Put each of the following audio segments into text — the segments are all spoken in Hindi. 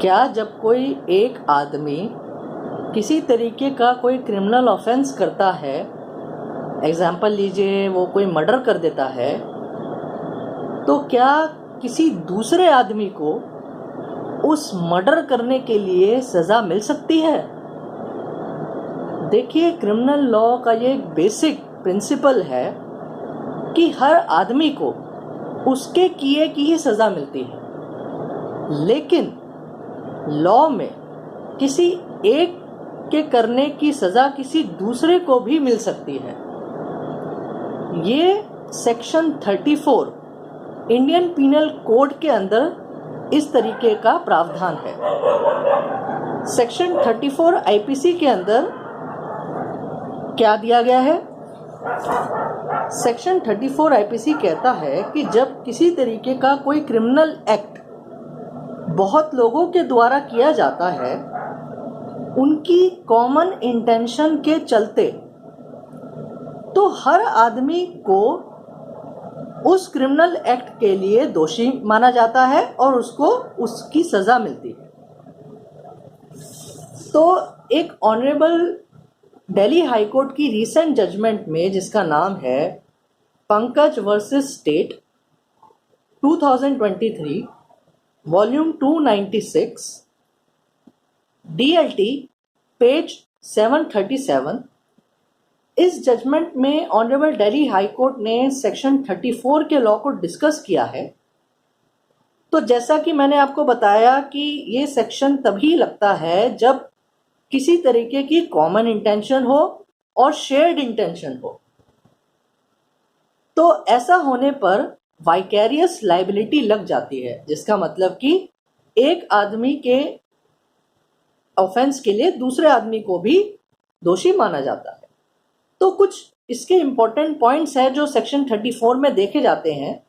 क्या जब कोई एक आदमी किसी तरीके का कोई क्रिमिनल ऑफेंस करता है, एग्जाम्पल लीजिए वो कोई मर्डर कर देता है, तो क्या किसी दूसरे आदमी को उस मर्डर करने के लिए सज़ा मिल सकती है? देखिए, क्रिमिनल लॉ का ये एक बेसिक प्रिंसिपल है कि हर आदमी को उसके किए की ही सज़ा मिलती है, लेकिन लॉ में किसी एक के करने की सज़ा किसी दूसरे को भी मिल सकती है। ये सेक्शन 34 इंडियन पीनल कोड के अंदर इस तरीके का प्रावधान है। सेक्शन 34 आईपीसी के अंदर क्या दिया गया है? सेक्शन 34 आईपीसी कहता है कि जब किसी तरीके का कोई क्रिमिनल एक्ट बहुत लोगों के द्वारा किया जाता है, उनकी कॉमन इंटेंशन के चलते, तो हर आदमी को उस क्रिमिनल एक्ट के लिए दोषी माना जाता है और उसको उसकी सज़ा मिलती है। तो एक ऑनरेबल दिल्ली हाई कोर्ट की रीसेंट जजमेंट में, जिसका नाम है Pankaj versus state 2023, volume 296, DLT page 737, इस जजमेंट में ऑनरेबल दिल्ली हाई कोर्ट ने सेक्शन 34 के लॉ को डिस्कस किया है। तो जैसा कि मैंने आपको बताया कि ये सेक्शन तभी लगता है जब किसी तरीके की कॉमन इंटेंशन हो और शेयर्ड इंटेंशन हो। तो ऐसा होने पर वाइकेरियस लायबिलिटी लग जाती है, जिसका मतलब कि एक आदमी के ऑफेंस के लिए दूसरे आदमी को भी दोषी माना जाता है। तो कुछ इसके इम्पोर्टेंट पॉइंट्स हैं जो सेक्शन 34 में देखे जाते हैं।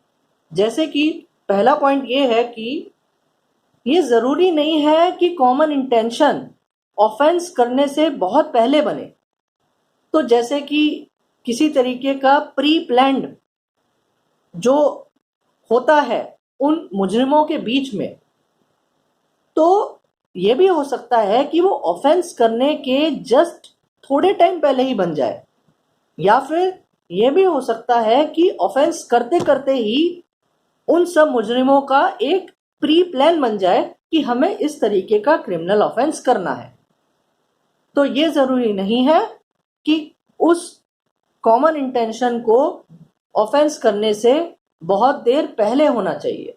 जैसे कि पहला पॉइंट ये है कि ये ज़रूरी नहीं है कि कॉमन इंटेंशन ऑफेंस करने से बहुत पहले बने। तो जैसे कि किसी तरीके का प्री प्लान्ड जो होता है उन मुजरिमों के बीच में, तो ये भी हो सकता है कि वो ऑफेंस करने के जस्ट थोड़े टाइम पहले ही बन जाए, या फिर ये भी हो सकता है कि ऑफेंस करते करते ही उन सब मुजरिमों का एक प्री प्लान बन जाए कि हमें इस तरीके का क्रिमिनल ऑफेंस करना है। तो ये ज़रूरी नहीं है कि उस कॉमन इंटेंशन को ऑफेंस करने से बहुत देर पहले होना चाहिए।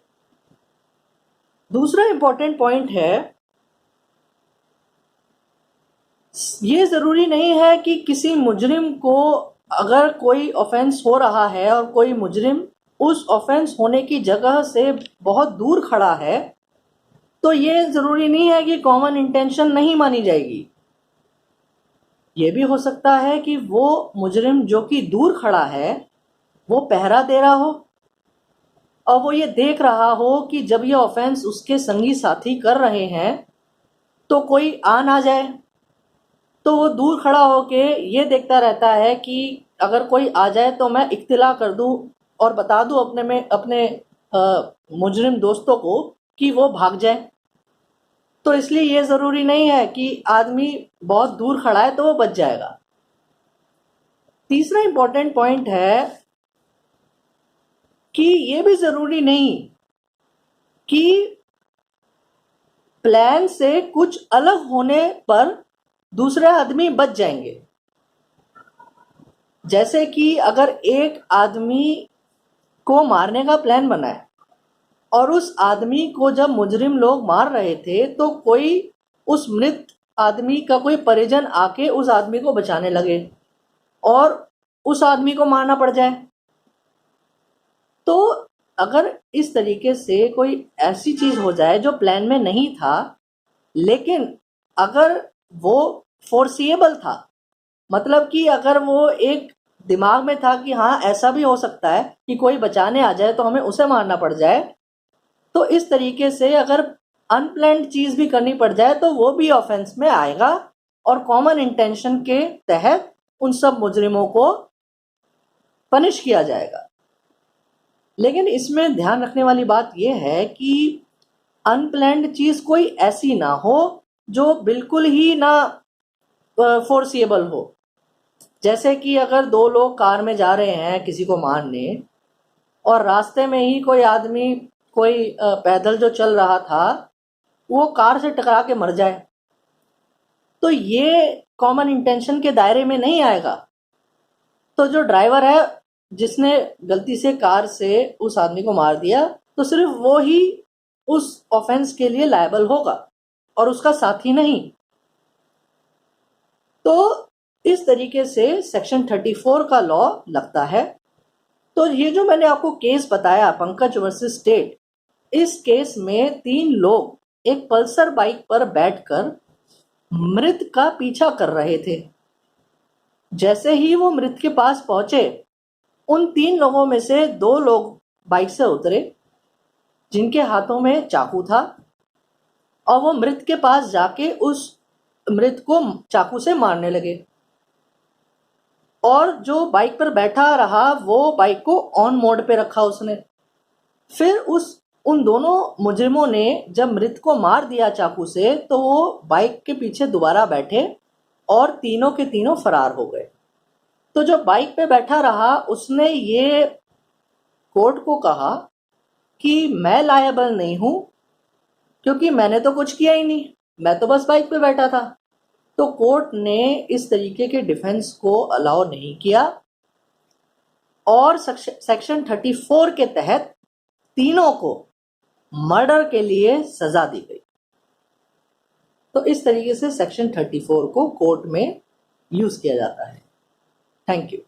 दूसरा इंपॉर्टेंट पॉइंट है, ये ज़रूरी नहीं है कि किसी मुजरिम को, अगर कोई ऑफेंस हो रहा है और कोई मुजरिम उस ऑफेंस होने की जगह से बहुत दूर खड़ा है, तो ये ज़रूरी नहीं है कि कॉमन इंटेंशन नहीं मानी जाएगी। ये भी हो सकता है कि वो मुजरिम जो कि दूर खड़ा है वो पहरा दे रहा हो और वो ये देख रहा हो कि जब ये ऑफेंस उसके संगी साथी कर रहे हैं तो कोई आ ना जाए, तो वो दूर खड़ा होके ये देखता रहता है कि अगर कोई आ जाए तो मैं इत्तला कर दूं और बता दूं अपने मुजरिम दोस्तों को कि वो भाग जाए। तो इसलिए ये ज़रूरी नहीं है कि आदमी बहुत दूर खड़ा है तो वो बच जाएगा। तीसरा इंपॉर्टेंट पॉइंट है कि ये भी ज़रूरी नहीं कि प्लान से कुछ अलग होने पर दूसरे आदमी बच जाएंगे। जैसे कि अगर एक आदमी को मारने का प्लान बना है और उस आदमी को जब मुजरिम लोग मार रहे थे तो कोई उस मृत आदमी का कोई परिजन आके उस आदमी को बचाने लगे और उस आदमी को मारना पड़ जाए, तो अगर इस तरीके से कोई ऐसी चीज़ हो जाए जो प्लान में नहीं था, लेकिन अगर वो फोर्सिएबल था, मतलब कि अगर वो एक दिमाग में था कि हाँ ऐसा भी हो सकता है कि कोई बचाने आ जाए तो हमें उसे मारना पड़ जाए, तो इस तरीके से अगर अनप्लान्ड चीज़ भी करनी पड़ जाए तो वो भी ऑफेंस में आएगा और कॉमन इंटेंशन के तहत उन सब मुजरिमों को पनिश किया जाएगा। लेकिन इसमें ध्यान रखने वाली बात यह है कि अनप्लैंड चीज कोई ऐसी ना हो जो बिल्कुल ही ना फोर्सिएबल हो। जैसे कि अगर दो लोग कार में जा रहे हैं किसी को मारने, और रास्ते में ही कोई आदमी, कोई पैदल जो चल रहा था, वो कार से टकरा के मर जाए, तो ये कॉमन इंटेंशन के दायरे में नहीं आएगा। तो जो ड्राइवर है जिसने गलती से कार से उस आदमी को मार दिया, तो सिर्फ वो ही उस ऑफेंस के लिए लायबल होगा और उसका साथी नहीं। तो इस तरीके से सेक्शन 34 का लॉ लगता है। तो ये जो मैंने आपको केस बताया, पंकज वर्सेस स्टेट, इस केस में 3 लोग एक पल्सर बाइक पर बैठकर मृत का पीछा कर रहे थे। जैसे ही वो मृत के पास पहुंचे, उन 3 लोगों में से 2 लोग बाइक से उतरे जिनके हाथों में चाकू था, और वो मृत के पास जाके उस मृत को चाकू से मारने लगे। और जो बाइक पर बैठा रहा वो बाइक को ऑन मोड पे रखा उसने। फिर उन दोनों मुजरिमों ने जब मृत को मार दिया चाकू से, तो वो बाइक के पीछे दोबारा बैठे और तीनों के तीनों फरार हो गए। तो जो बाइक पे बैठा रहा उसने ये कोर्ट को कहा कि मैं लायबल नहीं हूं, क्योंकि मैंने तो कुछ किया ही नहीं, मैं तो बस बाइक पे बैठा था। तो कोर्ट ने इस तरीके के डिफेंस को अलाउ नहीं किया और सेक्शन 34 के तहत तीनों को मर्डर के लिए सजा दी गई। तो इस तरीके से सेक्शन 34 को कोर्ट में यूज किया जाता है। Thank you.